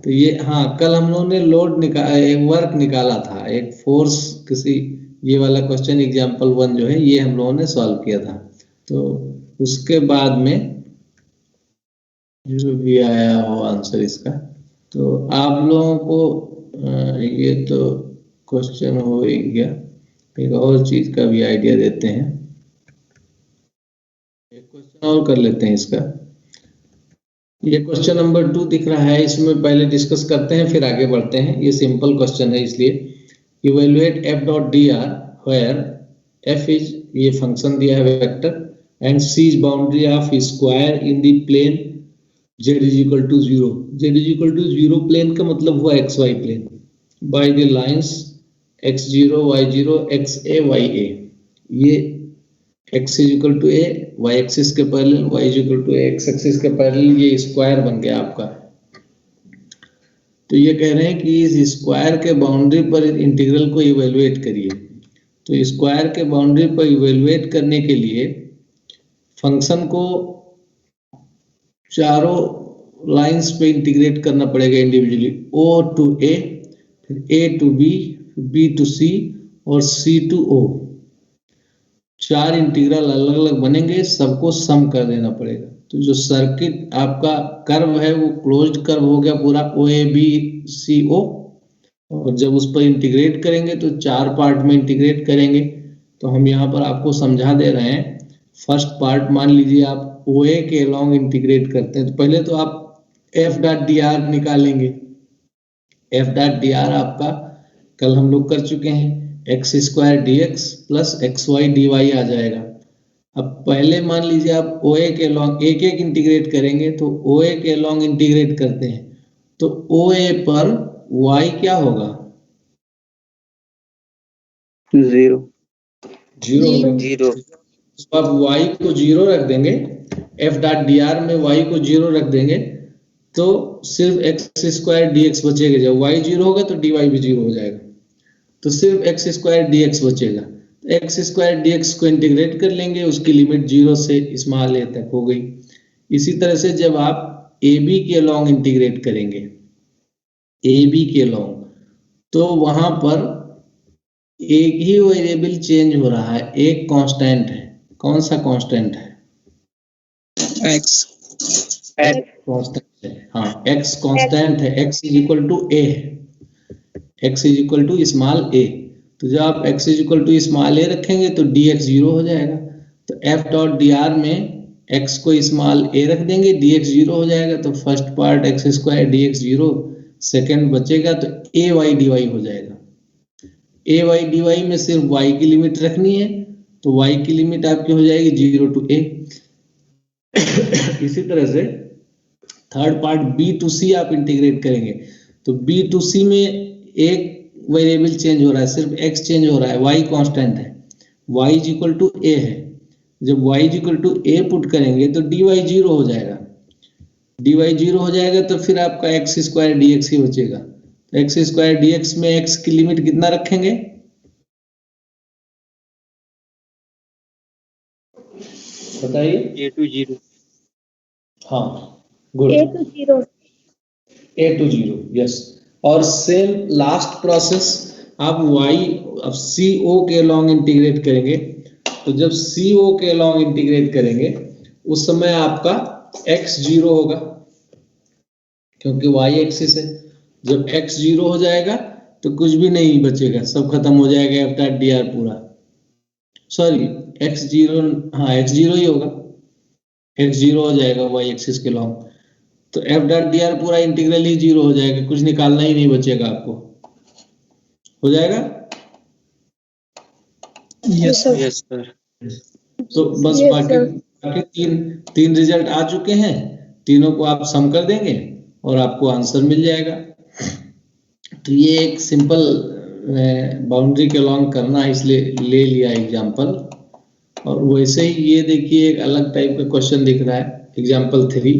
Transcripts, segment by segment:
तो ये हाँ, कल हम लोगों ने वर्क निकाला था, एक फोर्स किसी, ये वाला क्वेश्चन एग्जाम्पल 1 जो है ये हम लोगों ने सॉल्व किया था। तो उसके बाद में जो भी आया हो आंसर इसका, तो आप लोगों को ये तो क्वेश्चन हो ही गया। एक और चीज का भी आइडिया देते हैं, एक क्वेश्चन और कर लेते हैं इसका। ये क्वेश्चन नंबर 2 दिख रहा है, इसमें पहले डिस्कस करते हैं फिर आगे बढ़ते हैं। ये सिंपल क्वेश्चन है इसलिए। Evaluate F dot D R where F is, ये फंक्शन दिया है vector, and C is boundary of square in the plane z is equal to 0। z is equal to 0 plane का मतलब हुआ xy plane, by the lines x0 y0 xa ya। ये x is equal to a, y axis के parallel, y is equal to x axis के parallel, ये square बन गया आपका। तो ये कह रहे हैं कि इस स्क्वायर के बाउंड्री पर इंटीग्रल को इवेलुएट करिए। तो स्क्वायर के बाउंड्री पर इवेलुएट करने के लिए फंक्शन को चारों लाइंस पे इंटीग्रेट करना पड़ेगा इंडिविजुअली, o टू a, फिर a to b, b to c और c टू o। 4 इंटीग्रल अलग अलग बनेंगे, सबको सम कर देना पड़ेगा। तो जो सर्किट आपका कर्व है वो क्लोज्ड कर्व हो गया पूरा, o a b c o। और जब उस पर इंटीग्रेट करेंगे तो 4 पार्ट में इंटीग्रेट करेंगे। तो हम यहाँ पर आपको समझा दे रहे हैं। फर्स्ट पार्ट मान लीजिए आप OA के अलॉन्ग इंटीग्रेट करते हैं, तो पहले तो आप f डॉट डी आर निकालेंगे। f डॉट डी आर आपका कल हम लोग कर चुके हैं, X square D x plus X Y D Y आ जाएगा। अब पहले मान लीजिए आप OA के अलॉन्ग एक एक इंटीग्रेट करेंगे, तो OA के अलॉन्ग इंटीग्रेट करते हैं तो OA पर y क्या होगा? 0। तो आप y को 0 रख देंगे, f डॉट डी आर में y को 0 रख देंगे तो सिर्फ एक्स स्क्वायर डी एक्स बचेगा। जब y 0 होगा तो dy भी 0 हो जाएगा, तो सिर्फ एक्स स्क्वायर डी एक्स बचेगा। तो एक्स स्क्वायर डी एक्स को इंटीग्रेट कर लेंगे, उसकी लिमिट 0 से स्मॉल a तक हो गई। इसी तरह से जब आप AB के अलॉन्ग इंटीग्रेट करेंगे, AB के अलॉन्ग, तो वहां पर एक ही वेरिएबल चेंज हो रहा है, एक कांस्टेंट है। कौन सा कांस्टेंट है? x कांस्टेंट है, हाँ x कांस्टेंट है। x is equal to a, x is equal to small a। तो जब आप x is equal to small a रखेंगे तो dx 0 हो जाएगा। तो f डॉट डी आर में x को स्मॉल a रख देंगे, dx 0 हो जाएगा। तो first part x square dx 0, second बचेगा तो a y dy हो जाएगा। a y dy में सिर्फ y की लिमिट रखनी है, तो y की लिमिट आपकी हो जाएगी 0 टू a। इसी तरह से third part b to c आप इंटीग्रेट करेंगे, तो b टू c में एक वेरिएबल चेंज हो रहा है, सिर्फ x चेंज हो रहा है, y कांस्टेंट है, y is equal to a है। जब y is equal to a put करेंगे तो dy 0 हो जाएगा, dy 0 हो जाएगा तो फिर आपका एक्स स्क्वायर डी एक्स ही बचेगा। तो एक्स स्क्वायर डी एक्स में x की लिमिट कितना रखेंगे? बताइए। a to 0। हाँ, good. a to 0। a to 0, yes. और सेम लास्ट प्रोसेस आप y, अब CO के अलॉन्ग इंटीग्रेट करेंगे। तो जब CO के अलॉन्ग इंटीग्रेट करेंगे उस समय आपका x 0 होगा, क्योंकि y एक्सिस है। जब x 0 हो जाएगा तो कुछ भी नहीं बचेगा, सब खत्म हो जाएगा f डॉट डी आर पूरा। सॉरी, x 0, हाँ x 0 ही होगा, x 0 हो जाएगा y एक्सिस के अलॉन्ग। तो f डॉट डी आर पूरा इंटीग्रल ही 0 हो जाएगा, कुछ निकालना ही नहीं बचेगा आपको। हो जाएगा? Yes sir. तो बस बाकी तीन रिजल्ट आ चुके हैं, तीनों को आप सम कर देंगे और आपको आंसर मिल जाएगा। तो ये एक सिंपल बाउंड्री के अलॉन्ग करना है, इसलिए ले लिया एग्जाम्पल। और वैसे ही ये देखिए एक अलग टाइप का क्वेश्चन दिख रहा है, एग्जाम्पल 3।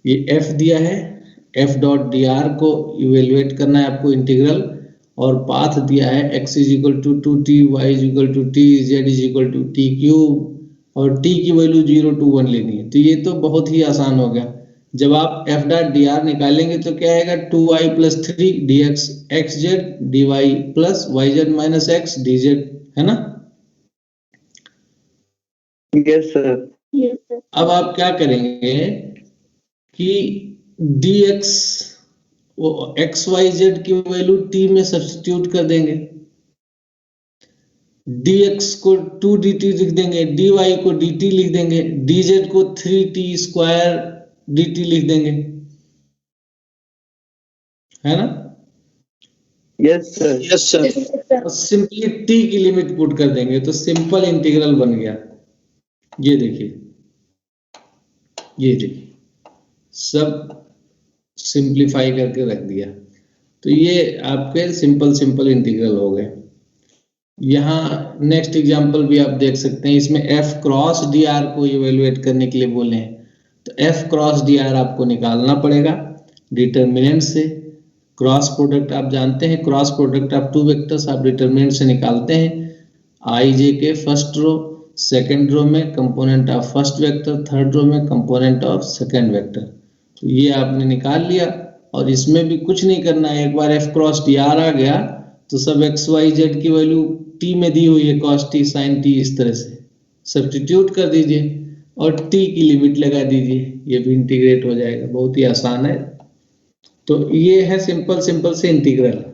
ये f दिया है, f डॉट डी आर को इवेलुएट करना है आपको इंटीग्रल, और पाथ दिया है x is equal to 2t, y is equal to t, z is equal to t cube, और t की वैल्यू 0 to 1 लेनी है। तो ये तो बहुत ही आसान हो गया। जब आप एफ डॉट डी आर निकालेंगे तो क्या आएगा 2i plus 3 d x x z d y plus y z minus x d z, है ना। Yes sir. अब आप क्या करेंगे कि डी एक्स वो एक्स वाई जेड की वैल्यू टी में सब्स्टिट्यूट कर देंगे, डी एक्स को 2dt लिख देंगे, डी वाई को dt लिख देंगे, डी जेड को 3t स्क्वायर dt लिख देंगे, है ना। Yes sir. Yes sir. और सिंपली t की लिमिट पुट कर देंगे तो सिंपल इंटीग्रल बन गया। ये देखिए, ये देखिए, सब सिंप्लीफाई करके रख दिया। तो ये आपके सिंपल इंटीग्रल हो गए। यहाँ नेक्स्ट एग्जांपल भी आप देख सकते हैं, इसमें f क्रॉस डी आर को इवेलुएट करने के लिए बोले हैं, तो f क्रॉस डी आर आपको निकालना पड़ेगा डिटर्मिनेंट से। क्रॉस प्रोडक्ट आप जानते हैं, cross product of two vectors आप डिटर्मिनेंट से निकालते हैं। आई जे के फर्स्ट रो, सेकेंड रो में component of first vector, third row में कंपोनेंट ऑफ सेकेंड वेक्टर। तो ये आपने निकाल लिया और इसमें भी कुछ नहीं करना है। एक बार f क्रॉस डी आर आ गया तो सब एक्स वाई जेड की वैल्यू t में दी हुई है, cos t sin t, इस तरह से सब्स्टिट्यूट कर दीजिए और t की लिमिट लगा दीजिए, ये भी इंटीग्रेट हो जाएगा। बहुत ही आसान है। तो ये है सिंपल से इंटीग्रल।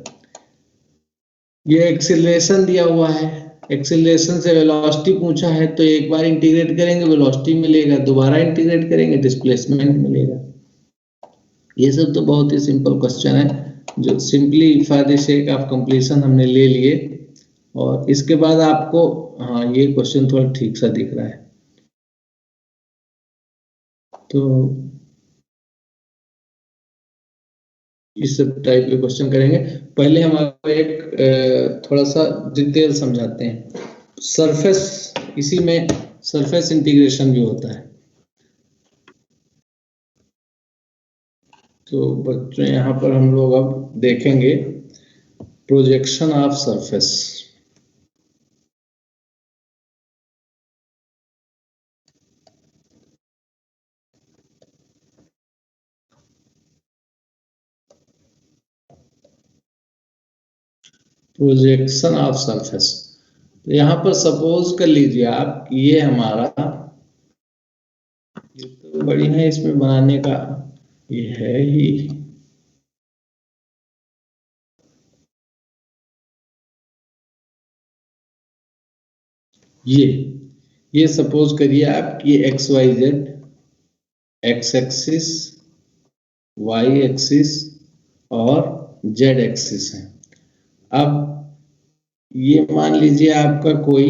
ये एक्सीलरेशन दिया हुआ है, एक्सीलरेशन से वेलोसिटी पूछा है, तो एक बार इंटीग्रेट करेंगे वेलोसिटी मिलेगा, दोबारा इंटीग्रेट करेंगे डिस्प्लेसमेंट मिलेगा। ये सब तो बहुत ही सिंपल क्वेश्चन है जो simply for the sake of completion हमने ले लिए। और इसके बाद आपको, हाँ ये क्वेश्चन थोड़ा ठीक सा दिख रहा है, तो इस सब टाइप के क्वेश्चन करेंगे। पहले हम आपको एक थोड़ा सा डिटेल समझाते हैं। सरफेस, इसी में सरफेस इंटीग्रेशन भी होता है। तो बच्चों यहाँ पर हम लोग अब देखेंगे projection of surface. Projection of surface, तो यहाँ पर सपोज कर लीजिए आप, ये हमारा, ये तो बढ़िया है, इसमें बनाने का ये है ही, ये सपोज करिए आप कि x y z, x axis, y axis और जेड एक्सिस है। अब ये मान लीजिए आपका कोई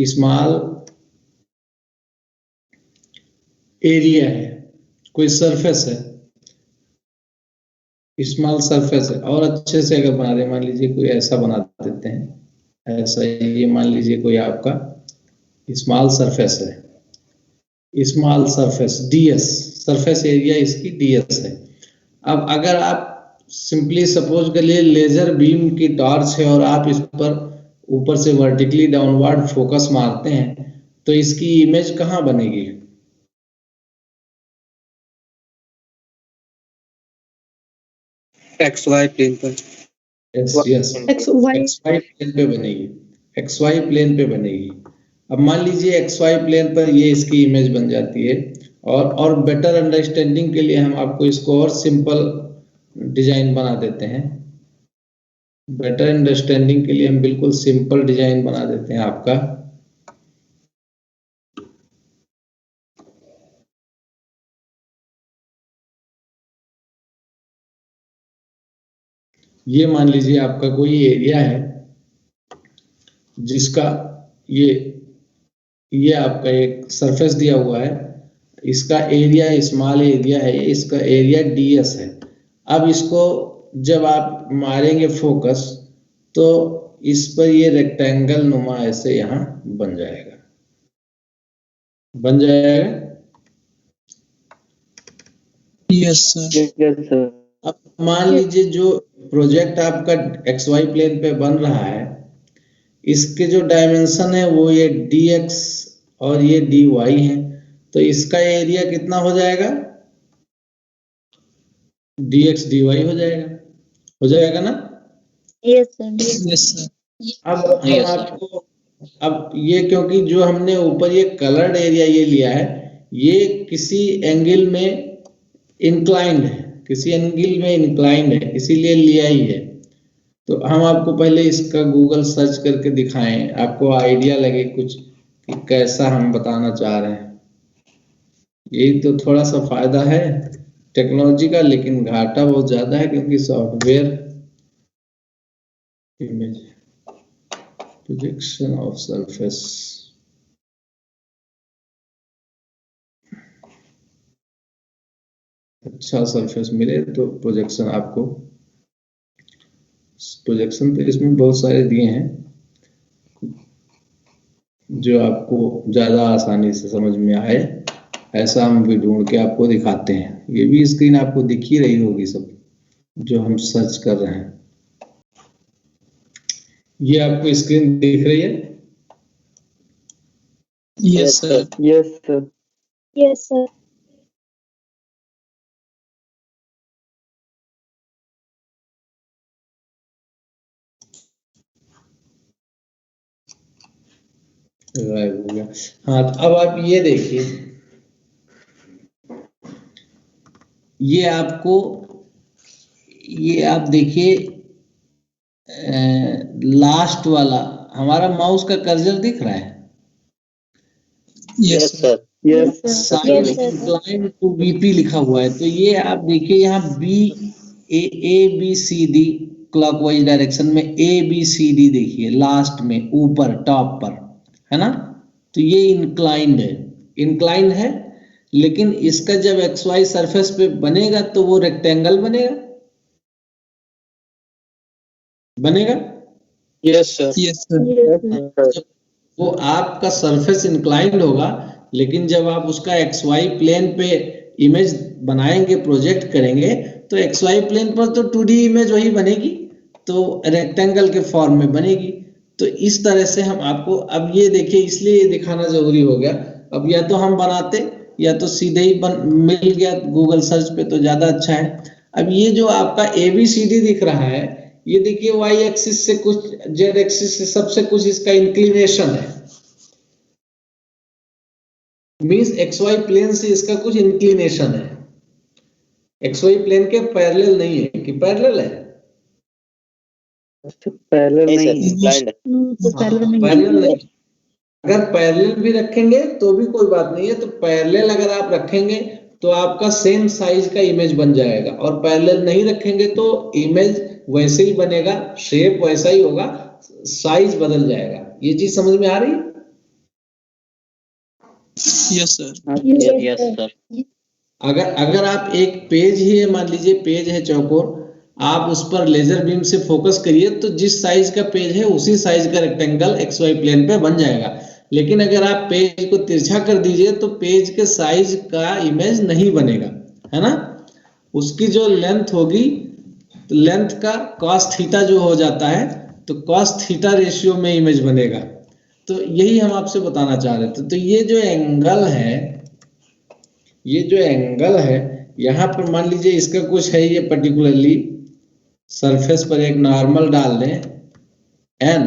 स्मॉल एरिया है, कोई सरफेस है, स्मॉल सरफेस है, और अच्छे से अगर बना दे, मान लीजिए कोई ऐसा बना देते हैं, ऐसा, ये मान लीजिए कोई आपका स्मॉल सरफेस है, small surface ds, surface area इसकी ds है। अब अगर आप सिंपली सपोज कर लिए लेजर बीम की टॉर्च है और आप इस पर ऊपर से वर्टिकली डाउनवर्ड फोकस मारते हैं, तो इसकी इमेज कहाँ बनेगी? एक्स वाई प्लेन पर। यस, एक्स वाई प्लेन पे बनेगी, एक्स वाई प्लेन पे बनेगी। अब मान लीजिए एक्स वाई प्लेन पर ये इसकी इमेज बन जाती है। और बेटर अंडरस्टैंडिंग के लिए हम आपको इसको और सिंपल डिजाइन बना देते हैं। बेटर अंडरस्टैंडिंग के लिए हम बिल्कुल सिंपल डिजाइन बना देते हैं आपका। ये मान लीजिए आपका कोई एरिया है जिसका ये आपका एक सरफेस दिया हुआ है, इसका एरिया स्मॉल एरिया है, इसका एरिया ds है। अब इसको जब आप मारेंगे फोकस तो इस पर ये रेक्टेंगल नुमा ऐसे यहाँ बन जाएगा, बन जाएगा। Yes sir. अब मान लीजिए जो प्रोजेक्ट आपका एक्स वाई प्लेन पे बन रहा है, इसके जो डायमेंशन है वो ये dx और ये dy है, तो इसका एरिया कितना हो जाएगा? dx dy हो जाएगा ना? Yes, sir. Yes, sir. अब हम आपको, अब ये क्योंकि जो हमने ऊपर ये कलर्ड एरिया ये लिया है, ये किसी एंगल में इंक्लाइंड है, किसी एंगल में इंक्लाइंड है, इसीलिए लिया ही है। तो हम आपको पहले इसका गूगल सर्च करके दिखाएं, आपको आइडिया लगे कुछ कि कैसा हम बताना चाह रहे हैं। यही तो थोड़ा सा फायदा है टेक्नोलॉजी का, लेकिन घाटा बहुत ज्यादा है क्योंकि software image projection of surface, अच्छा सरफेस मिले तो प्रोजेक्शन आपको, प्रोजेक्शन तो इसमें बहुत सारे दिए हैं जो आपको ज्यादा आसानी से समझ में आए, ऐसा हम भी ढूंढ के आपको दिखाते हैं। ये भी स्क्रीन आपको दिख ही रही होगी सब जो हम सर्च कर रहे हैं। ये आपको स्क्रीन दिख रही है? Yes, sir. Yes, sir. Yes, sir. गायब हो गया। हाँ, तो अब आप ये देखिए, ये आपको, ये आप देखिए लास्ट वाला हमारा माउस का कर्सर दिख रहा है? Yes, sir. Yes, sir. Side Yes, sir. Incline to BP लिखा हुआ है, तो ये आप देखिए यहाँ बी क्लॉकवाइज डायरेक्शन में ABCD देखिए लास्ट में ऊपर टॉप पर, है ना? तो ये इंक्लाइंड है, लेकिन इसका जब XY सरफेस पे बनेगा तो वो रेक्टेंगल बनेगा। Yes, sir. Yes, sir. Yes, sir. जब वो आपका सरफेस इंक्लाइंड होगा, लेकिन जब आप उसका XY प्लेन पे इमेज बनाएंगे, प्रोजेक्ट करेंगे, तो XY प्लेन पर तो 2D इमेज वही बनेगी, तो रेक्टेंगल के फॉर्म में बनेगी। तो इस तरह से हम आपको, अब ये देखिए, इसलिए ये दिखाना जरूरी हो गया। अब या तो हम बनाते या तो सीधे ही मिल गया गूगल सर्च पे तो ज्यादा अच्छा है। अब ये जो आपका ABCD दिख रहा है, ये देखिए Y एक्सिस से कुछ, Z एक्सिस से सबसे कुछ इसका इंक्लिनेशन है, मीन्स XY प्लेन से इसका कुछ इंक्लिनेशन है, XY प्लेन के पैरेलल नहीं है कि पैरेलल है? पैरेलल नहीं है, No, sir. Parallel नहीं है. पैरेलल नहीं। अगर पैरेलल भी रखेंगे तो भी कोई बात नहीं है, तो पैरेलल अगर आप रखेंगे तो आपका सेम साइज का इमेज बन जाएगा, और पैरेलल नहीं रखेंगे तो इमेज वैसे ही बनेगा, शेप वैसा ही होगा, साइज बदल जाएगा। ये चीज समझ में आ रही है? Yes, sir. Yes, sir. अगर आप एक पेज ही है, मान लीजिए पेज है चौकोर, आप उस पर लेजर बीम से फोकस करिए तो जिस साइज का पेज है उसी साइज का रेक्टेंगल XY प्लेन पे बन जाएगा। लेकिन अगर आप पेज को तिरछा कर दीजिए तो पेज के साइज का इमेज नहीं बनेगा, है ना? उसकी जो लेंथ होगी, तो लेंथ का cos थीटा जो हो जाता है, तो cos थीटा रेशियो में इमेज बनेगा। तो यही हम आपसे बताना चाह रहे थे। तो ये जो एंगल है, यहाँ पर मान लीजिए इसका कुछ है, ये पर्टिकुलरली सरफेस पर एक नॉर्मल डाल दें n,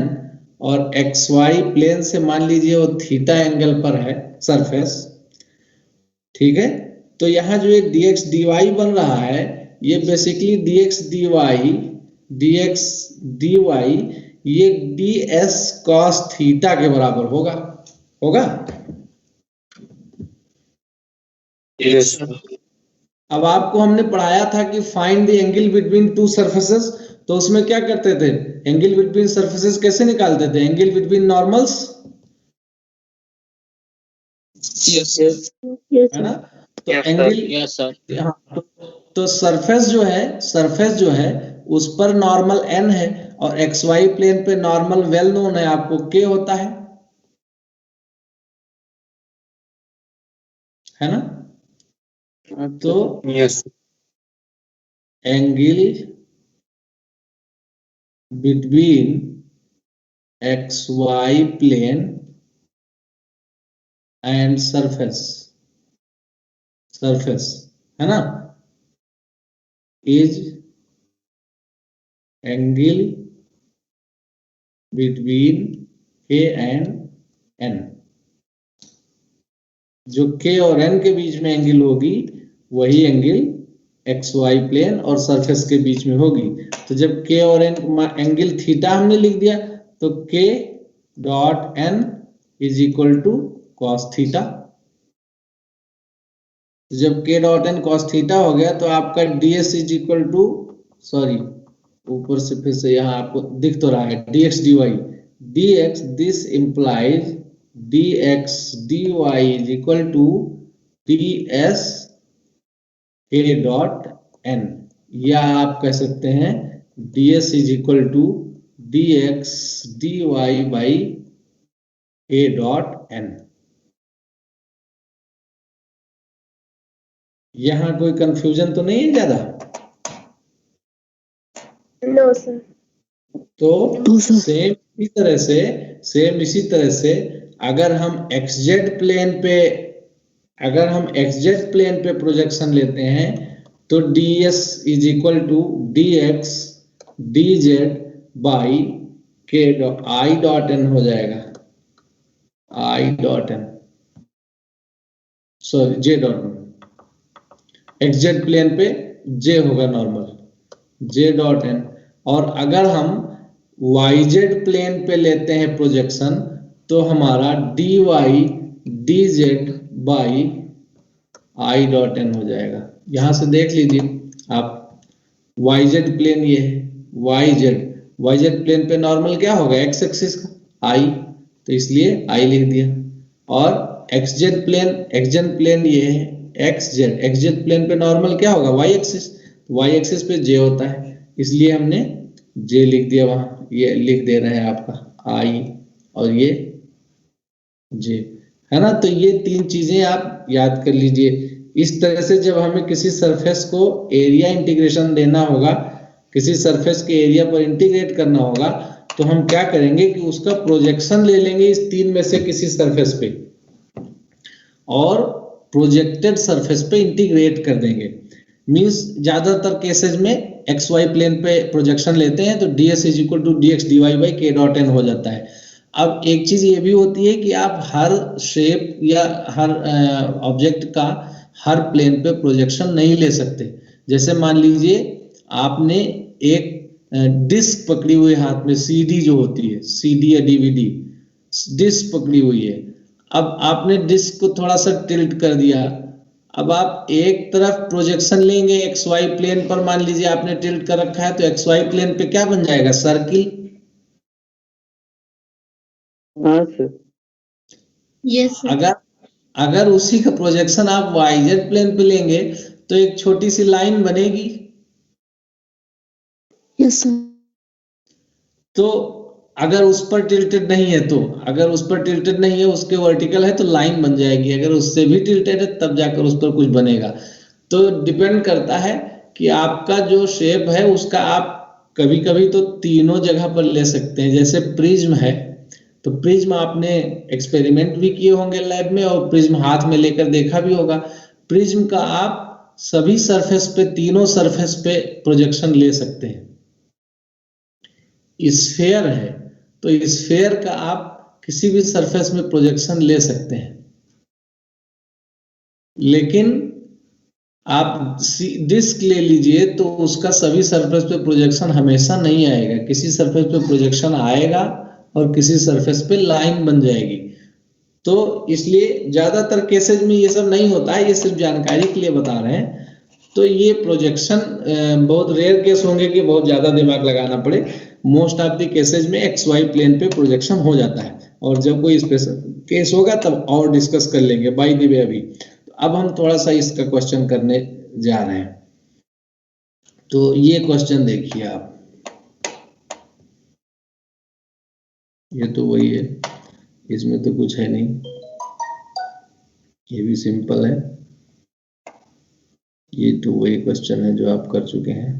और XY प्लेन से मान लीजिए वो थीटा एंगल पर है सरफेस, ठीक है? तो यहाँ जो एक dx dy बन रहा है, ये बेसिकली dx dy ये ds cos थीटा के बराबर होगा। Yes, sir. अब आपको हमने पढ़ाया था कि find the angle between two surfaces, तो उसमें क्या करते थे? एंगल बिटवीन सरफेसेस कैसे निकालते थे? Angle between normals, Yes, sir. Yes, है ना? sir. तो Yes, sir. Angle, Yes, sir. हाँ, तो सरफेस जो है उस पर नॉर्मल n है, और XY प्लेन पे नॉर्मल वेल नोन है आपको, k होता है ना? तो Yes. Angle between XY plane and surface, है ना? is angle between K and N। जो K और N के बीच में एंगल होगी वही एंगल XY प्लेन और सरफेस के बीच में होगी। तो जब K और N एंगल थीटा हमने लिख दिया तो K dot N is equal to cos theta. जब K dot N cos theta हो गया तो आपका ds is equal to, sorry ऊपर से फिर से यहाँ आपको दिख तो रहा है dx dy, dx this implies dx dy is equal to ds a dot n, या आप कह सकते हैं ds is equal to dx dy by a dot n। यहाँ कोई कंफ्यूजन तो नहीं है ज्यादा? No sir. तो सेम इसी तरह से अगर हम xz प्लेन पे प्रोजेक्शन लेते हैं तो ds is equal to dx dz by k i dot n हो जाएगा, i dot n, sorry j dot n। xz plane पे j होगा नॉर्मल, j डॉट n। और अगर हम yz प्लेन पे लेते हैं प्रोजेक्शन तो हमारा dy dz by i dot n हो जाएगा। यहां से देख लीजिए आप, yz प्लेन ये है, yz प्लेन पे नॉर्मल क्या होगा x एक्सिस का i, तो इसलिए i लिख दिया। और xz प्लेन ये है xz प्लेन पे नॉर्मल क्या होगा y एक्सिस पे j होता है, इसलिए हमने j लिख दिया वहां। ये लिख दे रहे हैं आपका i और ये j, है ना। तो ये तीन चीजें आप याद कर लीजिए। इस तरह से जब हमें किसी सरफेस को एरिया इंटीग्रेशन देना होगा, किसी सरफेस के एरिया पर इंटीग्रेट करना होगा, तो हम क्या करेंगे कि उसका प्रोजेक्शन ले लेंगे इस तीन में से किसी सरफेस पे और प्रोजेक्टेड सरफेस पे इंटीग्रेट कर देंगे। मींस ज्यादातर केसेस में XY प्लेन पे प्रोजेक्शन लेते हैं तो ds is equal to dx dy by k dot n हो जाता है। अब एक चीज ये भी होती है कि आप हर शेप या हर ऑब्जेक्ट का हर प्लेन पे प्रोजेक्शन नहीं ले सकते। जैसे मान लीजिए आपने एक डिस्क पकड़ी हुई हाथ में, CD जो होती है, CD या DVD डिस्क पकड़ी हुई है। अब आपने डिस्क को थोड़ा सा टिल्ट कर दिया, अब आप एक तरफ प्रोजेक्शन लेंगे XY प्लेन पर, मान लीजिए आपने टिल्ट कर रखा है तो XY प्लेन पे क्या बन जाएगा, सर्किल। हाँ सर। Yes sir. अगर उसी का प्रोजेक्शन आप YZ प्लेन पे लेंगे तो एक छोटी सी लाइन बनेगी। Yes sir. तो अगर उस पर टिल्टेड नहीं है तो, अगर उस पर टिल्टेड नहीं है, उसके वर्टिकल है तो लाइन बन जाएगी, अगर उससे भी टिल्टेड है तब जाकर उस पर कुछ बनेगा। तो डिपेंड करता है कि आपका जो शेप है उसका आप कभी कभी तो तीनों जगह पर ले सकते हैं। जैसे प्रिज्म है तो प्रिज्म आपने एक्सपेरिमेंट भी किए होंगे लैब में और प्रिज्म हाथ में लेकर देखा भी होगा। प्रिज्म का आप सभी सरफेस पे, तीनों सरफेस पे प्रोजेक्शन ले सकते हैं। स्फेयर है तो स्फेयर का आप किसी भी सरफेस में प्रोजेक्शन ले सकते हैं, लेकिन आप डिस्क ले लीजिए तो उसका सभी सरफेस पे प्रोजेक्शन हमेशा नहीं आएगा। किसी सरफेस पे प्रोजेक्शन आएगा और किसी सरफेस पे लाइन बन जाएगी। तो इसलिए ज्यादातर केसेज में ये सब नहीं होता है, ये सिर्फ जानकारी के लिए बता रहे हैं। तो ये प्रोजेक्शन बहुत रेयर केस होंगे कि बहुत ज्यादा दिमाग लगाना पड़े। मोस्ट ऑफ द केसेज में XY प्लेन पे प्रोजेक्शन हो जाता है, और जब कोई स्पेशल केस होगा तब और डिस्कस कर लेंगे। बाय द वे अभी अब हम थोड़ा सा इसका क्वेश्चन करने जा रहे हैं। तो ये क्वेश्चन देखिए आप, ये तो वही है, इसमें तो कुछ है नहीं, ये भी सिंपल है। ये तो वही क्वेश्चन है जो आप कर चुके हैं।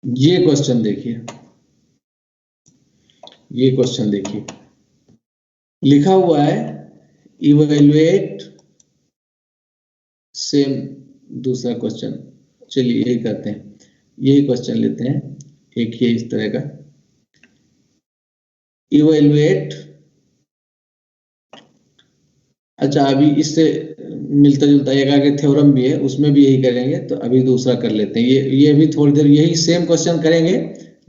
ये क्वेश्चन देखिए, ये क्वेश्चन देखिए, लिखा हुआ है इवैल्यूएट, सेम दूसरा क्वेश्चन, चलिए यही करते हैं, यही क्वेश्चन लेते हैं, एक ही इस तरह का। इवेलुएट, अच्छा अभी इससे मिलता जुलता एक आगे थ्योरम भी है, उसमें भी यही करेंगे, तो अभी दूसरा कर लेते हैं। ये भी थोड़ी देर यही सेम क्वेश्चन करेंगे,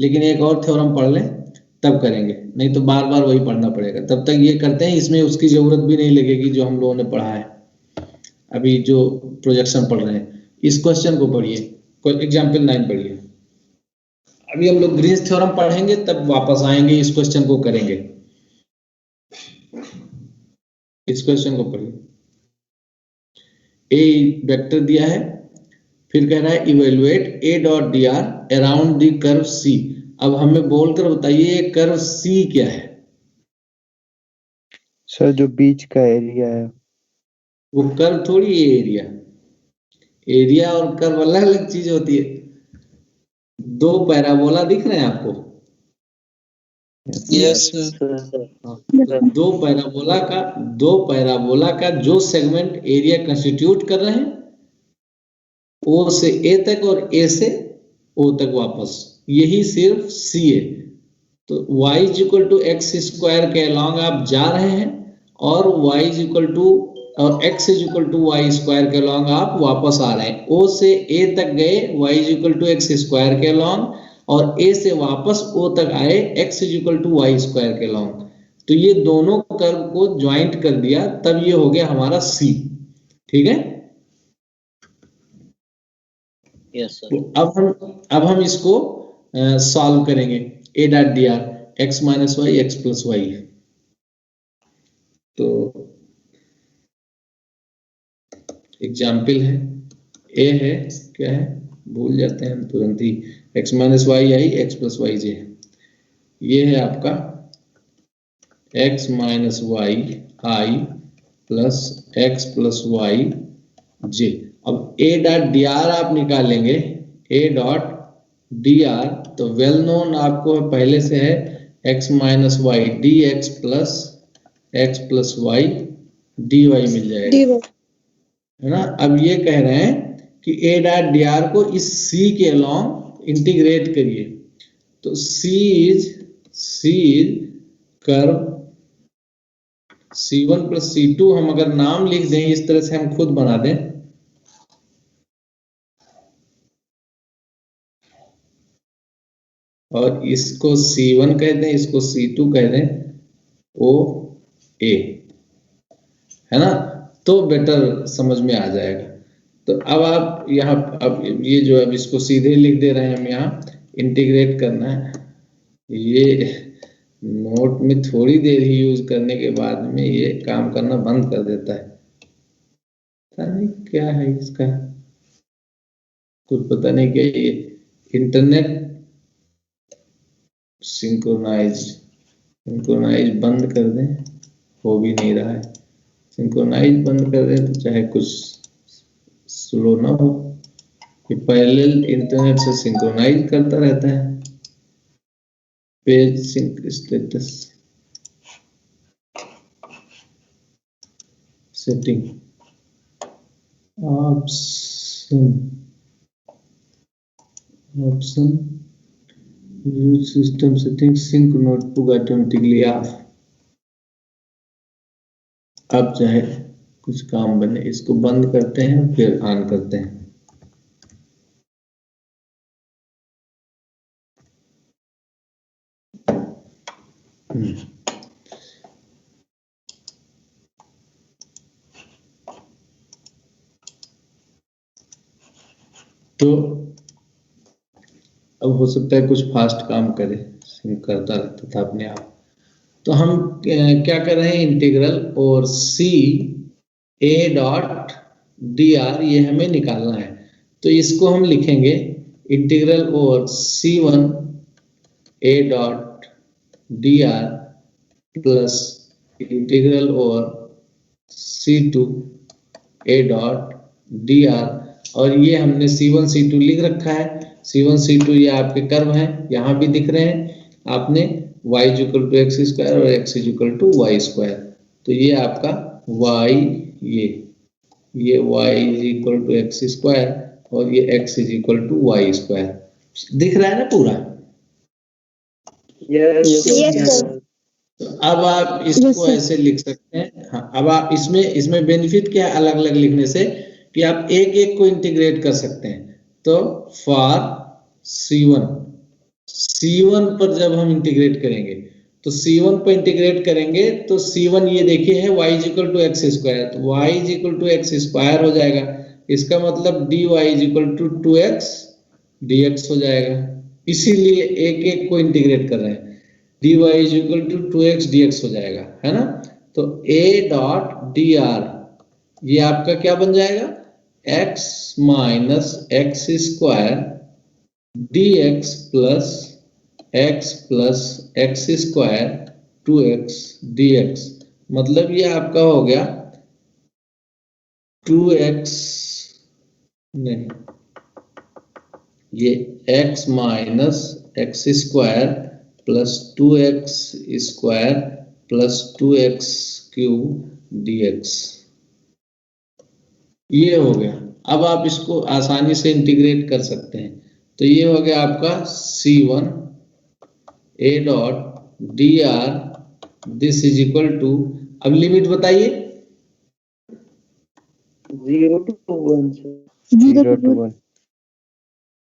लेकिन एक और थ्योरम पढ़ लें तब करेंगे, नहीं तो बार बार वही पढ़ना पड़ेगा। तब तक ये करते हैं, इसमें उसकी जरूरत भी नहीं लगेगी जो हम लोगों ने पढ़ा है अभी, जो प्रोजेक्शन पढ़ रहे हैं। इस क्वेश्चन को पढ़िए, एग्जाम्पल 9 पढ़िए। अभी हम लोग ग्रीन्स थ्योरम पढ़ेंगे, तब वापस आएंगे, इस क्वेश्चन को करेंगे। इस क्वेश्चन को पढ़िए। ए वेक्टर दिया है, फिर कह रहा है evaluate A dot D R around the curve C. अब हमें बोलकर बताइए ये कर्व सी क्या है? सर जो बीच का एरिया है। वो कर्व थोड़ी है एरिया, एरिया और कर्व अलग अलग चीज होती है। 2 पैराबोला दिख रहे हैं आपको? Yes, sir. दो पैराबोला का जो सेगमेंट एरिया कंस्टिट्यूट कर रहे हैं, ओ से ए तक और ए से ओ तक वापस, यही सिर्फ सी है। तो y is equal to x square के अलॉन्ग आप जा रहे हैं, और y इज इक्वल टू और x is equal to y square के अलॉन्ग आप वापस आ रहे हैं। o से a तक गए, y is equal to x square के अलॉन्ग, और a से वापस o तक आए, x is equal to y square के अलॉन्ग। तो ये दोनों कर्व को ज्वाइंट कर दिया, तब ये हो गया हमारा c। ठीक है? Yes, sir. तो अब हम इसको सॉल्व करेंगे। A dot D r x minus y x plus y. तो एग्जाम्पल है, ए है, क्या है भूल जाते हैं हम तुरंत ही, X minus Y I X plus Y J. ये है आपका X minus Y I plus X plus Y J. अब ए डॉट डी आर आप निकालेंगे, ए डॉट डी आर तो वेल नोन आपको पहले से है, X minus Y D x plus Y D Y मिल जाएगा, है ना। अब ये कह रहे हैं कि ए डॉट डी आर को इस सी के अलॉन्ग इंटीग्रेट करिए। तो सी is curve C1 plus C2, हम अगर नाम लिख दें इस तरह से, हम खुद बना दें, और इसको C1 कह दें, इसको C2 कह दें, ओ ए, है ना, तो बेटर समझ में आ जाएगा। तो अब आप यहाँ, अब ये जो अब इसको सीधे लिख दे रहे हैं हम, यहाँ इंटीग्रेट करना है। ये नोट में थोड़ी देर ही यूज करने के बाद में ये काम करना बंद कर देता है, पता नहीं क्या है इसका, कुछ पता नहीं क्या। ये इंटरनेट सिंक्रोनाइज बंद कर दें, हो भी नहीं रहा है। सिंक्रोनाइज बंद कर दें तो चाहे कुछ स्लो ना हो, ये पैरेलल इंटरनेट से सिंक्रोनाइज करता रहता है। Page sync status setting option use system setting sync notebook automatically off. अब चाहे कुछ काम बने, इसको बंद करते हैं फिर ऑन करते हैं। तो अब हो सकता है कुछ फास्ट काम करे, सिंक करता रहता था अपने आप। तो हम क्या कर रहे हैं, इंटीग्रल और सी ए डॉट डी आर ये हमें निकालना है। तो इसको हम लिखेंगे इंटीग्रल और C1 ए dot D R plus integral और C2 ए डॉट डी आर, और ये हमने C1 C2 लिख रखा है। C1 C2 ये आपके कर्व हैं, यहाँ भी दिख रहे हैं आपने, y is equal to x square और x is equal to y square. तो ये आपका y, ये y is equal to x square और ये x is equal to y square. दिख रहा है ना पूरा? Yes, Yes, sir. sir. तो अब आप इसको Yes, sir. ऐसे लिख सकते हैं। हाँ, अब आप इसमें बेनिफिट क्या है अलग अलग लिखने से, कि आप एक एक को इंटीग्रेट कर सकते हैं। तो फॉर C1 पर जब हम इंटीग्रेट करेंगे तो C1 पर इंटीग्रेट करेंगे तो C1 ये देखिए है y is equal to x square, तो y is equal to x square हो जाएगा। इसका मतलब dy is equal to 2x dx हो जाएगा। इसीलिए एक एक को इंटीग्रेट कर रहे हैं। dy is equal to 2x dx हो जाएगा, है ना? तो a डॉट dr ये आपका क्या बन जाएगा? x minus x square dx plus x square 2x dx। मतलब ये आपका हो गया 2x, नहीं, ये x minus x square plus 2x square plus 2x cube dx। ये हो गया। अब आप इसको आसानी से इंटीग्रेट कर सकते हैं। तो ये हो गया आपका C1 a dot D r this is equal to, अब लिमिट बताइए। 0 to 1, sir. 0 to 1।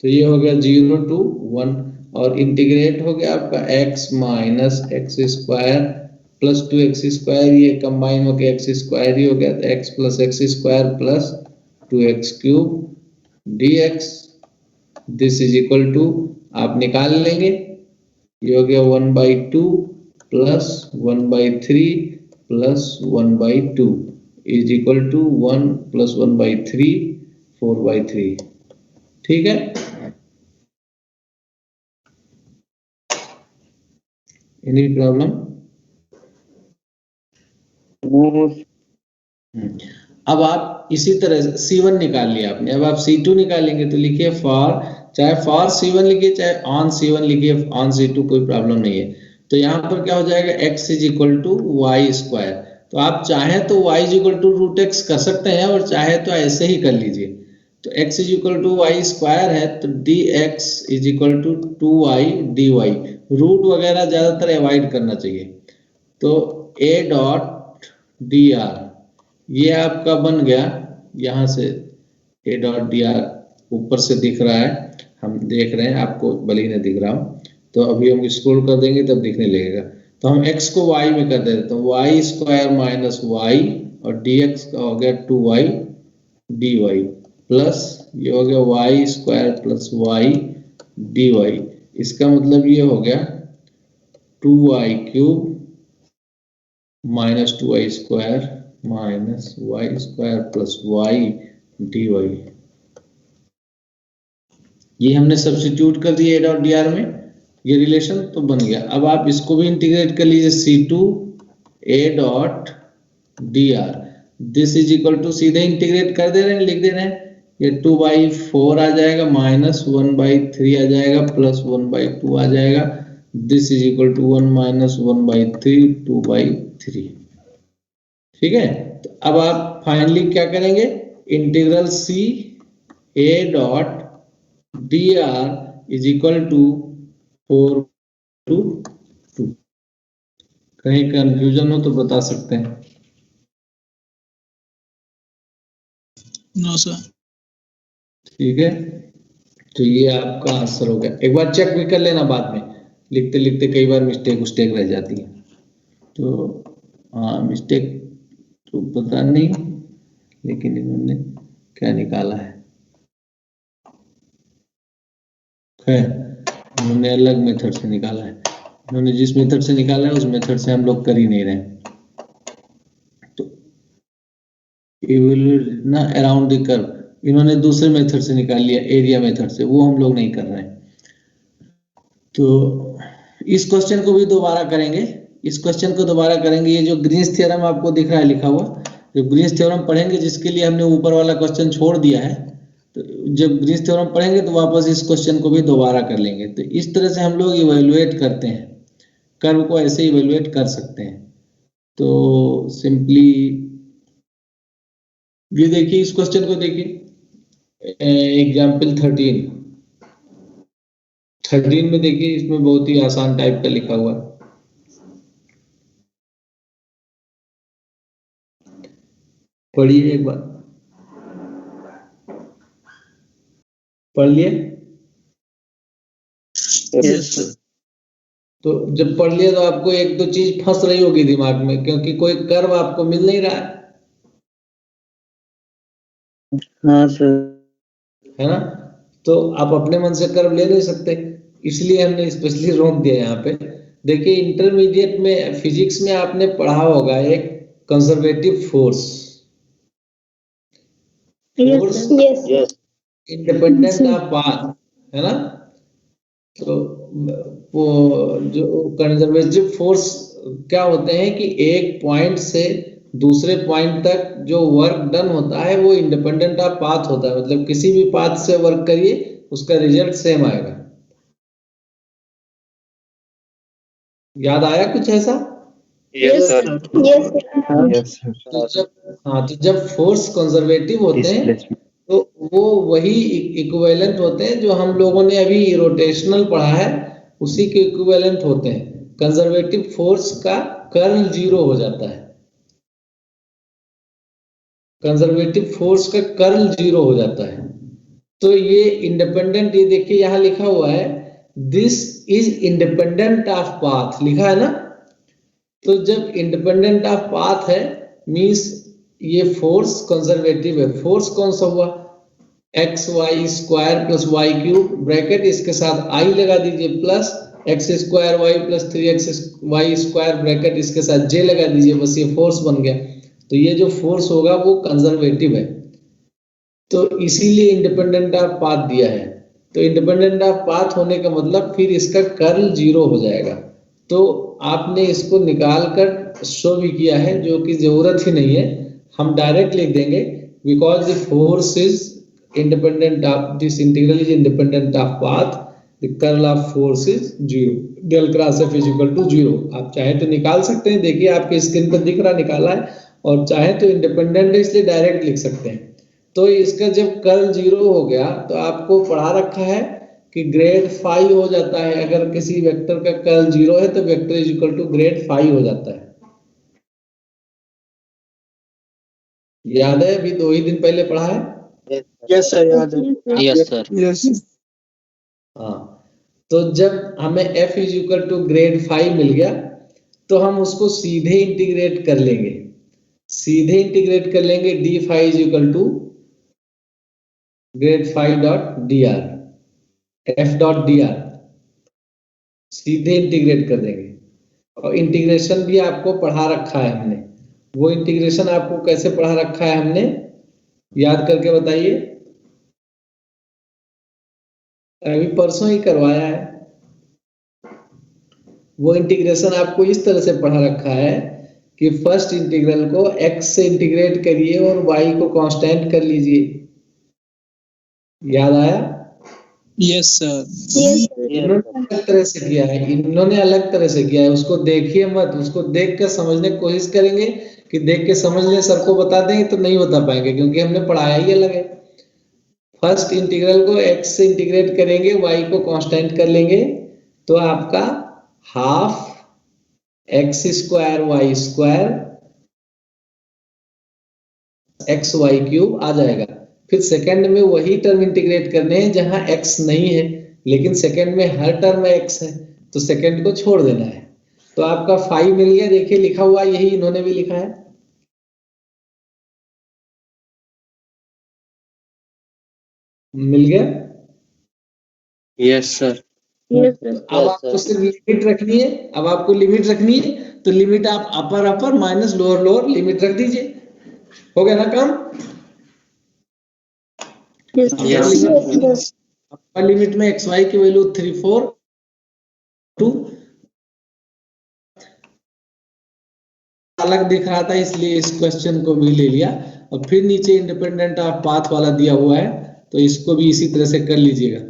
तो ये हो गया 0 to 1 और इंटीग्रेट हो गया आपका x minus x square plus 2x स्क्वायर, ये कंबाइन हो गया x स्क्वायर ही हो गया, तो x plus x square plus 2x cube dx this is equal to, आप निकाल लेंगे, ये हो गया 1/2 plus 1/3 plus 1/2 is equal to 1 plus 1/3 4/3। ठीक है? Any problem? No, अब आप इसी तरह से C1 निकाल लिया आपने, अब आप C2 निकालेंगे तो लिखिए फॉर, चाहे फॉर C1 लिखिए चाहे ऑन C1 लिखिए, ऑन C2 कोई प्रॉब्लम नहीं है। तो यहाँ पर क्या हो जाएगा x is equal to y square. तो आप चाहे तो y is equal to root x कर सकते हैं और चाहे तो ऐसे ही कर लीजिए। तो x is equal to y square है तो dx is equal to 2y dy। Root वगैरह ज्यादातर अवॉइड करना चाहिए। तो a डॉट डी आर ये आपका बन गया, यहाँ से a डॉट डी आर ऊपर से दिख रहा है, हम देख रहे हैं, आपको भले ही नहीं दिख रहा हो। तो अभी हम स्क्रॉल कर देंगे तब दिखने लगेगा। तो हम x को y में कर देते हैं, तो वाई स्क्वायर माइनस वाई और dx का हो गया 2y dy प्लस ये हो गया y square plus y dy। इसका मतलब ये हो गया 2y cube minus 2y square minus y square plus y dy। ये हमने सब्स्टिट्यूट कर दिया a डॉट डी आर में, ये रिलेशन तो बन गया। अब आप इसको भी इंटीग्रेट कर लीजिए C2 a dot D r this is equal to, सीधे इंटीग्रेट कर दे रहे हैं, लिख दे रहे हैं, ये 2/4 आ जाएगा माइनस 1/3 आ जाएगा प्लस 1/2 आ जाएगा, this is equal to 1 minus 1/3 2/3। ठीक है? तो अब आप फाइनली क्या करेंगे, integral C a dot D r is equal to 4 to 2। कहीं कंफ्यूजन हो तो बता सकते हैं। No sir. ठीक है, तो ये आपका आंसर हो गया। एक बार चेक भी कर लेना बाद में, लिखते लिखते कई बार मिस्टेक रह जाती है। तो हाँ, मिस्टेक तो पता नहीं, लेकिन इन्होंने क्या निकाला है, खैर उन्होंने अलग मेथड से निकाला है। उन्होंने जिस मेथड से निकाला है उस मेथड से हम लोग कर ही नहीं रहे। तो इवैल्यूएट ना अराउंड द कर्व, इन्होंने दूसरे मेथड से निकाल लिया, एरिया मेथड से, वो हम लोग नहीं कर रहे हैं। तो इस क्वेश्चन को भी दोबारा करेंगे, इस क्वेश्चन को दोबारा करेंगे। ये जो ग्रीन्स थ्योरम आपको दिख रहा है लिखा हुआ, जो ग्रीन्स थ्योरम पढ़ेंगे जिसके लिए हमने ऊपर वाला क्वेश्चन छोड़ दिया है, तो जब ग्रीन्स थ्योरम पढ़ेंगे तो वापस इस क्वेश्चन को भी दोबारा कर लेंगे। तो इस तरह से हम लोग इवैल्यूएट करते हैं, कर्व को ऐसे इवैल्यूएट कर सकते हैं। तो सिंपली ये देखिए, इस क्वेश्चन को देखिए, एग्जाम्पल 13 में देखिए, इसमें बहुत ही आसान टाइप का लिखा हुआ है। पढ़िए एक बार, पढ़ लिए? Yes, sir. तो जब पढ़ लिया तो आपको एक दो चीज फंस रही होगी दिमाग में, क्योंकि कोई कर्व आपको मिल नहीं रहा है, हाँ सर। है ना? तो आप अपने मन से कर्व ले नहीं सकते, इसलिए हमने स्पेशली रोक दिया यहाँ पे। देखिए, इंटरमीडिएट में फिजिक्स में आपने पढ़ा होगा एक conservative force, force Yes. Independent of path, है ना? तो वो जो कंजर्वेटिव फोर्स क्या होते हैं कि एक पॉइंट से दूसरे पॉइंट तक जो वर्क डन होता है वो इंडिपेंडेंट ऑफ पाथ होता है, मतलब किसी भी पाथ से वर्क करिए उसका रिजल्ट सेम आएगा। याद आया कुछ ऐसा? Yes sir. Yes. Yes sir. तो जब फोर्स कंजर्वेटिव होते हैं डिस्प्लेसमेंट। तो वो वही इक्विवेलेंट होते हैं जो हम लोगों ने अभी रोटेशनल पढ़ा है, उसी के इक्विवेलेंट होते हैं। कंजर्वेटिव फोर्स का कर्ल 0 हो जाता है, कंजर्वेटिव फोर्स का कर्ल 0 हो जाता है। तो ये इंडिपेंडेंट, ये देखिए यहां लिखा हुआ है this is independent of path, लिखा है ना? तो जब इंडिपेंडेंट ऑफ पाथ है मींस ये फोर्स कंजर्वेटिव है। फोर्स कौन सा हुआ? X y square plus y cube bracket, इसके साथ आई लगा दीजिए, plus x square y plus 3x y square bracket, इसके साथ जे लगा दीजिए, बस ये फोर्स बन गया। तो ये जो फोर्स होगा वो कंजर्वेटिव है, तो इसीलिए इंडिपेंडेंट ऑफ पाथ दिया है। तो इंडिपेंडेंट ऑफ पाथ होने का मतलब फिर इसका कर्ल 0 हो जाएगा। तो आपने इसको निकाल कर शो भी किया है, जो कि जरूरत ही नहीं है, हम डायरेक्ट लिख देंगे because the force is independent of this integral is independent of path, the curl of force is 0, del cross f is equal to 0। आप चाहे तो निकाल सकते हैं, देखिए आपके स्क्रीन पर दिख रहा निकाला है, और चाहे तो इंडिपेंडेंट है इसलिए डायरेक्ट लिख सकते हैं। तो इसका जब कर्ल 0 हो गया तो आपको पढ़ा रखा है कि ग्रेड फाई हो जाता है, अगर किसी वेक्टर का कर्ल 0 है तो vector is equal to grad phi हो जाता है। याद है? अभी 2 ही दिन पहले पढ़ा है। Yes, sir. याद है। Yes sir. Yes. हाँ, तो जब हमें f is equal to grad phi मिल गया तो हम उसको सीधे इंटीग्रेट कर लेंगे, D phi is equal to grad phi dot D R, F dot D R, सीधे इंटीग्रेट कर देंगे। और इंटीग्रेशन भी आपको पढ़ा रखा है हमने, वो इंटीग्रेशन आपको कैसे पढ़ा रखा है हमने, याद करके बताइए। अभी परसों ही करवाया है। वो इंटीग्रेशन आपको इस तरह से पढ़ा रखा है कि फर्स्ट इंटीग्रल को x से इंटीग्रेट करिए और y को कांस्टेंट कर लीजिए। याद आया? Yes, sir. इन्होंने अलग तरह से किया है, उसको देखिए मत, उसको देख कर समझने की कोशिश करेंगे कि देख के समझ लें, सर को बता देंगे तो नहीं बता पाएंगे, क्योंकि हमने पढ़ाया ही अलग है। फर्स्ट इंटीग्रल को x से इंटीग्रेट करेंगे, y को कांस्टेंट कर लेंगे, तो आपका half X square Y square X Y cube आ जाएगा। फिर सेकंड में वही टर्म इंटीग्रेट करने हैं जहां x नहीं है, लेकिन सेकंड में हर टर्म में x है, तो सेकंड को छोड़ देना है। तो आपका 5 मिल गया, देखिए लिखा हुआ यही इन्होंने भी लिखा है। मिल गया? Yes sir. अब आपको सिर्फ लिमिट रखनी है, तो लिमिट आप अपर माइनस लोअर लिमिट रख दीजिए, हो गया ना काम? अपर लिमिट में एक्स वाई की वैल्यू 3 4 2 अलग दिख रहा था, इसलिए इस क्वेश्चन को भी ले लिया। और फिर नीचे इंडिपेंडेंट ऑफ पाथ वाला दिया हुआ है, तो इसको भी इसी तरह से कर लीजिएगा।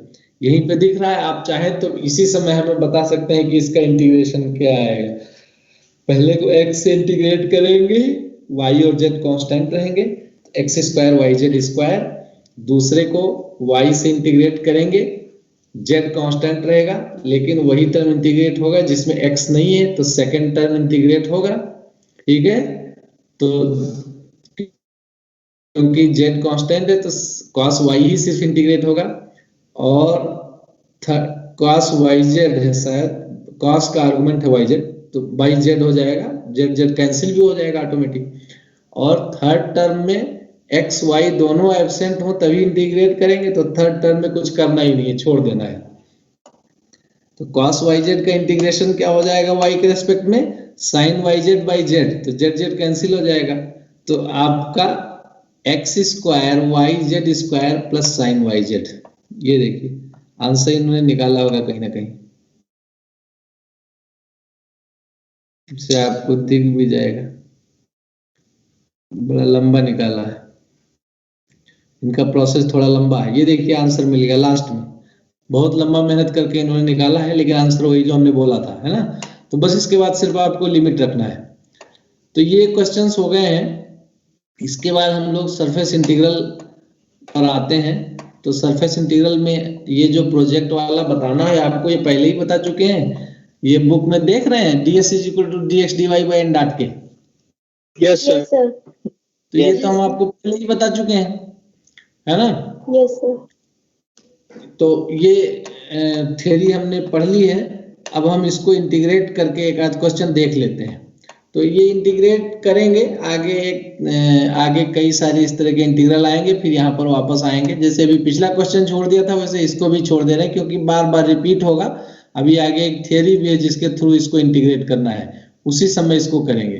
यहीं पे दिख रहा है, आप चाहे तो इसी समय हमें बता सकते हैं कि इसका इंटीग्रेशन क्या आएगा। पहले को x से इंटीग्रेट करेंगे, y और z कांस्टेंट रहेंगे, x square y z square दूसरे को y से इंटीग्रेट करेंगे, z कांस्टेंट रहेगा, लेकिन वही टर्म इंटीग्रेट होगा जिसमें x नहीं है, तो सेकंड टर्म इंटीग्रेट होगा। ठीक है, तो क्योंकि z कांस्टेंट है तो cos y ही सिर्फ इंटीग्रेट होगा, और cos yz है, शायद cos का आर्गुमेंट है yz, तो yz हो जाएगा, z कैंसिल भी हो जाएगा ऑटोमेटिक। और थर्ड टर्म में एक्स वाई दोनों एब्सेंट हो तभी इंटीग्रेट करेंगे, तो थर्ड टर्म में कुछ करना ही नहीं है, छोड़ देना है। तो cos yz का इंटीग्रेशन क्या हो जाएगा y के रेस्पेक्ट में, sin yz बाई z, तो z कैंसिल हो जाएगा, तो आपका x square y z square plus sine y z. ये देखिए आंसर इन्होंने निकाला होगा कहीं ना कहीं, इससे आपको दिख भी जाएगा, बड़ा लंबा निकाला है, इनका प्रोसेस थोड़ा लंबा है। ये देखिए आंसर मिल गया लास्ट में, बहुत लंबा मेहनत करके इन्होंने निकाला है, लेकिन आंसर वही जो हमने बोला था, है ना। तो बस इसके बाद सिर्फ आपको लिमिट रखना है। तो ये क्वेश्चंस हो गए हैं। इसके बाद हम लोग सरफेस इंटीग्रल पर आते हैं। तो सरफेस इंटीग्रल में ये जो प्रोजेक्ट वाला बताना है आपको, ये पहले ही बता चुके हैं, ये बुक में देख रहे हैं, ds is equal to dx dy by n dot k. Yes, sir. Yes, sir. तो ये तो हम आपको पहले ही बता चुके हैं, है ना। Yes, sir. तो ये थ्योरी हमने पढ़ ली है, अब हम इसको इंटीग्रेट करके एक आध क्वेश्चन देख लेते हैं। तो ये इंटीग्रेट करेंगे, आगे कई सारे इस तरह के इंटीग्रल आएंगे, फिर यहाँ पर वापस आएंगे। जैसे अभी पिछला क्वेश्चन छोड़ दिया था, वैसे इसको भी छोड़ दे रहे हैं, क्योंकि बार बार रिपीट होगा। अभी आगे एक थ्योरी भी है जिसके थ्रू इसको इंटीग्रेट करना है, उसी समय इसको करेंगे।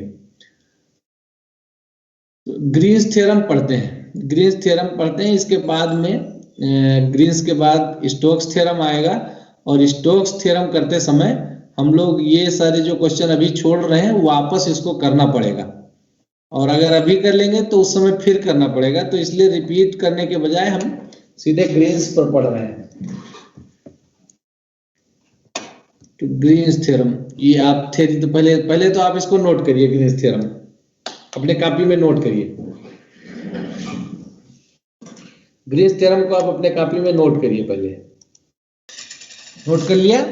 तो ग्रीन्स थ्योरम पढ़ते हैं, ग्रीन्स थ्योरम पढ़ते हैं, इसके बाद में ग्रीन्स के बाद स्टोक्स थ्योरम आएगा, और स्टोक्स थ्योरम करते समय हम लोग ये सारे जो क्वेश्चन अभी छोड़ रहे हैं वापस इसको करना पड़ेगा, और अगर अभी कर लेंगे तो उस समय फिर करना पड़ेगा। तो इसलिए रिपीट करने के बजाय हम सीधे ग्रीन्स पर पढ़ रहे हैं। तो ग्रीन्स थ्योरम, ये आप थ्योरी तो पहले तो आप इसको नोट करिए, ग्रीन्स थ्योरम अपने कॉपी में नोट करिए। ग्रीन्स थ्योरम को आप अपने कॉपी में नोट करिए, पहले नोट कर लिया।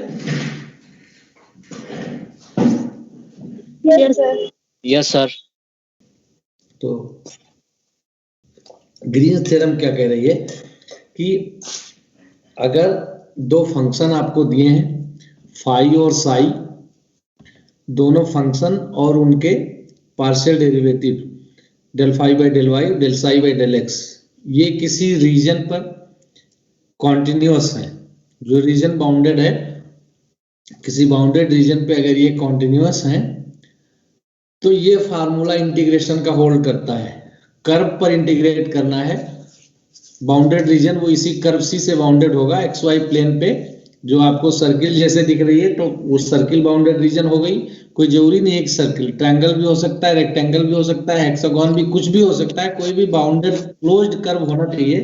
Yes, sir. Yes, sir. तो ग्रीन्स थ्योरम क्या कह रही है कि अगर दो फंक्शन आपको दिए हैं, फाई और साई, दोनों फंक्शन और उनके partial derivative del phi by del y, del psi by del x, ये किसी रीजन पर कॉन्टिन्यूअस है। जो रीजन बाउंडेड है, किसी बाउंडेड रीजन पे अगर ये कॉन्टिन्यूअस है, तो ये फार्मूला इंटीग्रेशन का होल्ड करता है। कर्व पर इंटीग्रेट करना है, बाउंडेड रीजन वो इसी कर्व सी से बाउंडेड होगा, एक्स वाई प्लेन पे, जो आपको सर्किल जैसे दिख रही है, तो वो सर्किल बाउंडेड रीजन हो गई। कोई जरूरी नहीं है कि सर्किल, ट्रायंगल भी हो सकता है, रेक्टेंगल भी हो सकता है, हेक्सागोन भी, कुछ भी हो सकता है, कोई भी बाउंडेड क्लोज्ड कर्व होना चाहिए,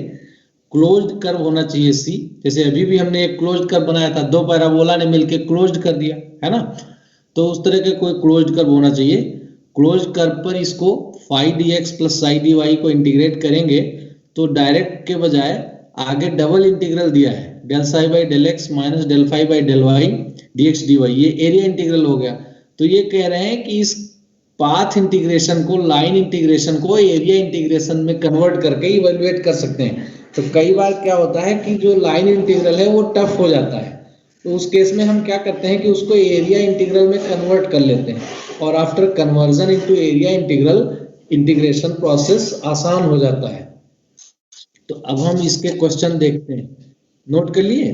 क्लोज्ड कर्व होना चाहिए सी। जैसे अभी भी हमने एक क्लोज्ड कर्व बनाया था, दो पैराबोला ने मिलकर क्लोज्ड कर दिया, है ना। तो उस तरह के कोई क्लोज्ड कर्व होना चाहिए। क्लोज्ड कर्व पर इसको phi d x plus psi d y को इंटीग्रेट करेंगे, तो डायरेक्ट के बजाय आगे डबल इंटीग्रल दिया है, del psi by del x minus del phi by del y D x d y, ये एरिया इंटीग्रल हो गया। तो ये कह रहे हैं कि इस पाथ इंटीग्रेशन को, लाइन इंटीग्रेशन को एरिया इंटीग्रेशन में कन्वर्ट करके इवेल्युएट कर सकते हैं। तो कई बार क्या होता है कि जो लाइन इंटीग्रल है वो टफ हो जाता है, तो उस केस में हम क्या करते हैं कि उसको एरिया इंटीग्रल में कन्वर्ट कर लेते हैं, और after conversion into area integral, integration process आसान हो जाता है। तो अब हम इसके क्वेश्चन देखते हैं, नोट कर लिए।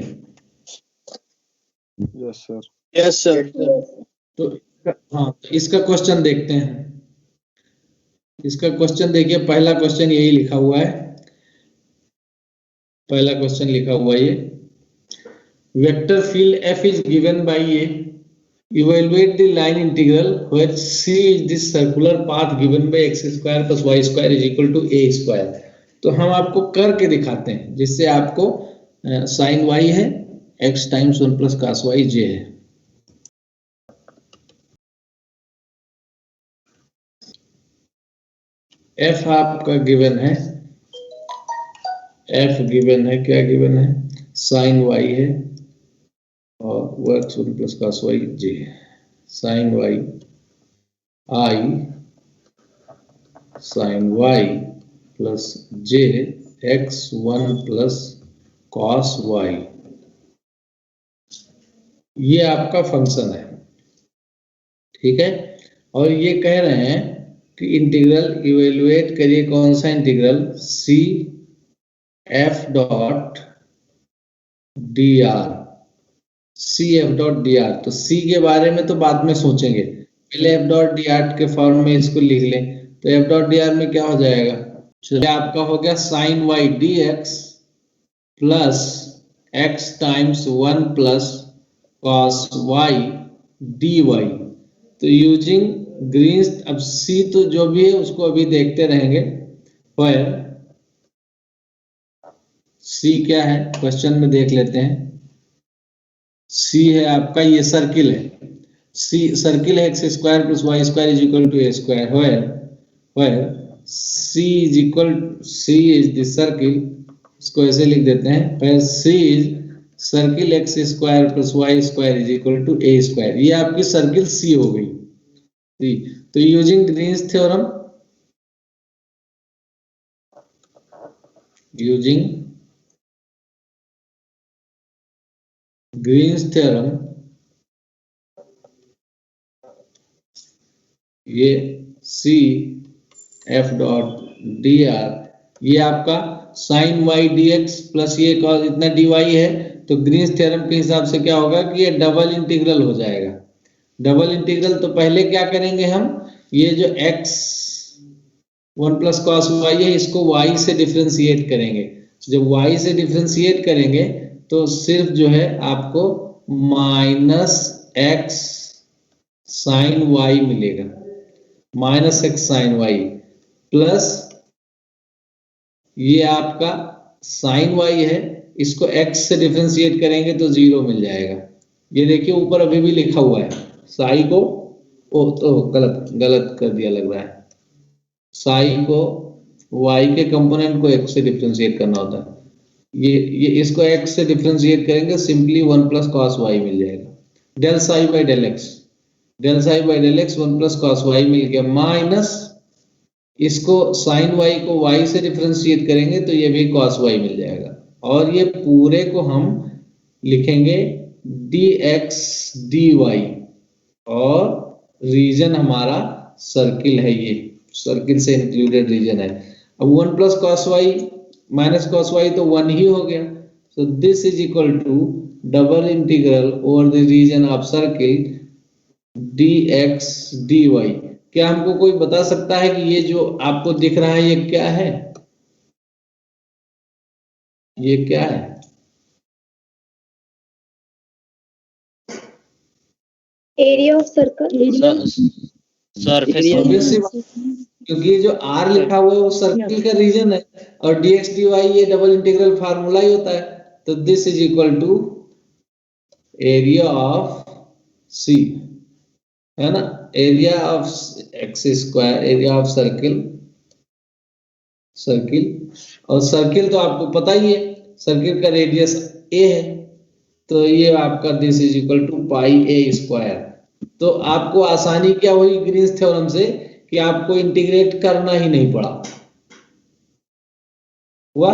Yes sir. Yes, sir. तो हाँ, इसका क्वेश्चन देखते हैं। इसका क्वेश्चन देखिए, पहला क्वेश्चन यही लिखा हुआ है, पहला क्वेश्चन लिखा हुआ है ये, vector field f is given by a, evaluate the line integral where c is the circular path given by x square plus y square is equal to a square। तो हम आपको करके दिखाते हैं, जिससे आपको साइन y है, x times 1 plus cos y j है। f आपका गिवन है, एफ गिवन है, क्या गिवन है, साइन वाई है और वो X one plus cos Y J, sine Y I sine Y plus J X one plus cos Y, ये आपका फंक्शन है, ठीक है। और ये कह रहे हैं कि इंटीग्रल इवेलुएट करिए, कौन सा integral, C F dot D R, C F dot D R. तो सी के बारे में तो बाद में सोचेंगे, पहले एफ डॉट डी आर के फॉर्म में इसको लिख लें। तो एफ डॉट डी आर में क्या हो जाएगा, चलिए आपका हो गया sine Y D x plus x times one plus cos y D y. तो यूजिंग ग्रीन्स, अब सी तो जो भी है उसको अभी देखते रहेंगे, पर सी क्या है क्वेश्चन में देख लेते हैं। सी है आपका, ये सर्किल है, सी सर्किल है X square plus Y square is equal to A square, where C is equal, C is the circle, इसको ऐसे लिख देते हैं, where C is circle X square plus Y square is equal to A square. ये आपकी circle C हो गई। तो using Green's theorem, using Green's theorem, ये C F dot D R, ये आपका sine Y D x plus ये cos इतना डी वाई है। तो ग्रीन्स थ्योरम के हिसाब से क्या होगा कि ये डबल इंटीग्रल हो जाएगा। डबल इंटीग्रल, तो पहले क्या करेंगे हम, ये जो x one plus cos y है इसको y से डिफ्रेंशिएट करेंगे। जब y से डिफ्रेंशिएट करेंगे तो सिर्फ जो है आपको माइनस एक्स साइन वाई मिलेगा, minus x sine Y plus ये आपका साइन वाई है, इसको x से डिफ्रेंशिएट करेंगे तो 0 मिल जाएगा। ये देखिए ऊपर अभी भी लिखा हुआ है साई को, ओ तो गलत कर दिया लग रहा है, साई को y के कंपोनेंट को x से डिफरेंशिएट करना होता है। ये इसको x से डिफरेंशिएट करेंगे, simply one plus cos Y मिल जाएगा, del psi by del X, del psi by del X one plus cos Y मिल गया, माइनस इसको साइन वाई को y से डिफरेंशिएट करेंगे तो ये भी कॉस वाई मिल जाएगा। और ये पूरे को हम लिखेंगे dx dy, और रीजन हमारा सर्किल है, ये सर्किल से इंक्लूडेड रीजन है। अब one plus cos y minus cos y तो वन ही हो गया। So this is equal to double integral over the region of circle dx dy। क्या हमको कोई बता सकता है कि ये जो आपको दिख रहा है ये क्या है, ये क्या है? एरिया ऑफ सर्कल, सरफेस, क्योंकि ये जो r लिखा हुआ है वो सर्किल का रीजन है, और dx dy ये डबल इंटीग्रल फार्मूला ही होता है। तो this is equal to area of C, है ना, area of x square, area of circle, और सर्किल तो आपको पता ही है, सर्किल का रेडियस a है, तो ये आपका this is equal to pi a square. तो आपको आसानी क्या हुई ग्रीन्स थ्योरम से कि आपको इंटीग्रेट करना ही नहीं पड़ा, हुआ?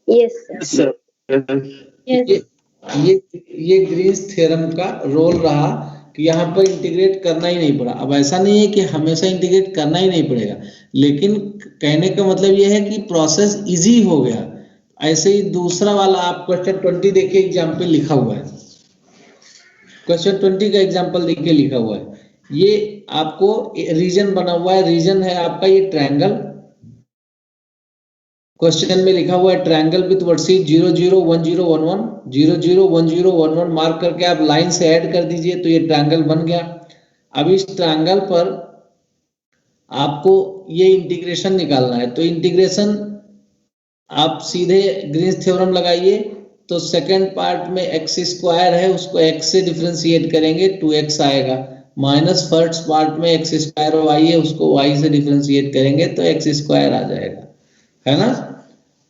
यस सर, यस, ये ग्रीन्स थ्योरम का रोल रहा कि यहाँ पर इंटीग्रेट करना ही नहीं पड़ा। अब ऐसा नहीं है कि हमेशा इंटीग्रेट करना ही नहीं पड़ेगा, लेकिन कहने का मतलब ये है कि प्रोसेस इजी हो गया। ऐसे ही दूसरा वाला आप क्वेश्चन 20 देखिए, एग्जाम्पल लिखा हुआ है, क्वेश्चन 20 का एग्जाम्पल देखिए लिखा हुआ है, ये आपको रीजन बना हुआ है, रीजन है आपका ये ट्रायंगल, क्वेश्चन में लिखा हुआ है ट्रायंगल विथ वर्टिसेस 0 0 1 0 1 1 0 0 1 0 1 1 मार्क करके आप लाइन से ऐड कर दीजिए तो ये ट्रायंगल बन गया। अब इस ट्रायंगल पर आपको ये इंटीग्रेशन निकालना है, तो इंटीग्रेशन आप सीधे ग्रीन्स थ्योरम लगाइए, तो सेकंड पार्ट में एक्स स्क्वायर है उसको x से डिफरेंशिएट करेंगे 2x आएगा, माइनस फर्स्ट पार्ट में एक्स स्क्वायर वाई है, उसको वाई से डिफरेंशिएट करेंगे तो एक्स स्क्वायर आ जाएगा, है ना।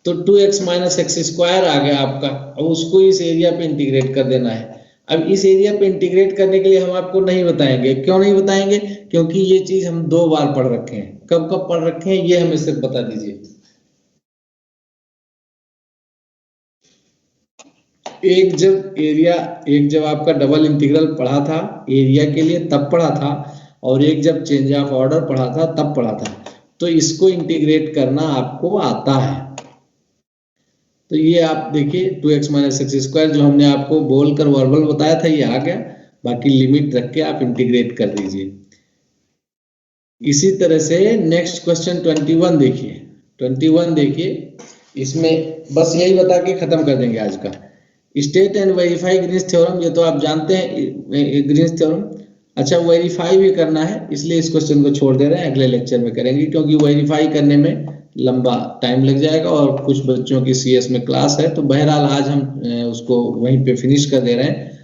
तो 2x माइनस एक्स स्क्वायर आ गया आपका, अब उसको इस एरिया पे इंटीग्रेट कर देना है। अब इस एरिया पे इंटीग्रेट करने के लिए हम आपको नहीं बताएंगे, क्यों नहीं बताएंगे, क्योंकि ये चीज हम 2 बार पढ़ रखे हैं। कब कब पढ़ रखे हैं ये हमें सिर्फ बता दीजिए। एक जब आपका डबल इंटीग्रल पढ़ा था एरिया के लिए तब पढ़ा था, और एक जब चेंज ऑफ ऑर्डर पढ़ा था तब पढ़ा था। तो इसको इंटीग्रेट करना आपको आता है। तो ये आप देखिए 2x माइनस एक्स स्क्वायर जो हमने आपको बोलकर वर्बल बताया था ये आ गया, बाकी लिमिट रख के आप इंटीग्रेट कर दीजिए। इसी तरह से नेक्स्ट क्वेश्चन 21 देखिए। 21 देखिए, इसमें बस यही बता के खत्म कर देंगे आज का। State and verify Green's theorem, ये तो आप जानते हैं ग्रीन्स थ्योरम। अच्छा, वेरीफाई भी करना है, इसलिए इस क्वेश्चन को छोड़ दे रहे हैं, अगले लेक्चर में करेंगे, क्योंकि वेरीफाई करने में लंबा टाइम लग जाएगा और कुछ बच्चों की सीएस में क्लास है। तो बहरहाल आज हम उसको वहीं पे फिनिश कर दे रहे हैं।